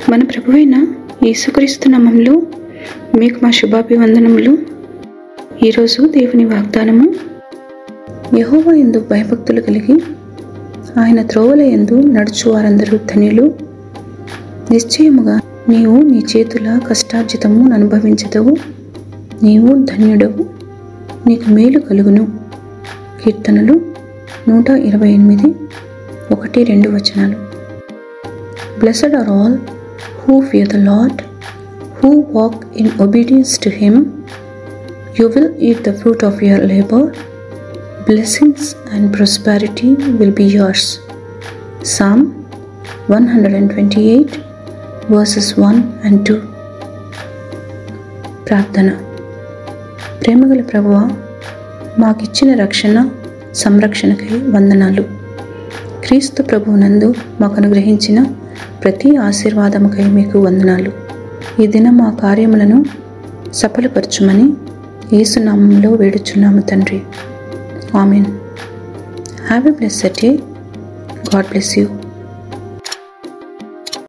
మన ప్రభువైన యేసుక్రీస్తు నామములో మీకు మా శుభాభివందనములు. ఈరోజు దేవుని వాగ్దానము, యెహోవా యందు భయభక్తులు కలిగి ఆయన త్రోవల యందు నడుచు వారందరూ ధన్యులు. నిశ్చయముగా నీవు నీ చేతుల కష్టార్జితము అనుభవించదవు. నీవు ధన్యుడవు, నీకు మేలు కలుగును. కీర్తనలు 128, 1-2 వచనాలు. Blessed are all who fear the Lord, who walk in obedience to Him. You will eat the fruit of your labor. Blessings and prosperity will be yours. Psalm 128 verses 1 and 2. ప్రార్థన. ప్రేమగల ప్రభువా, మాకిచ్చిన రక్షణ సంరక్షణకై వందనాలు. క్రీస్తు ప్రభువునందు మాకు అనుగ్రహించిన ప్రతి ఆశీర్వాదముకై మీకు వందనాలు. ఈ దినం మా కార్యములను సఫలపరచుమని యేసు నామములో వేడుచున్నాము తండ్రి. Amen. Have a blessed day. God bless you.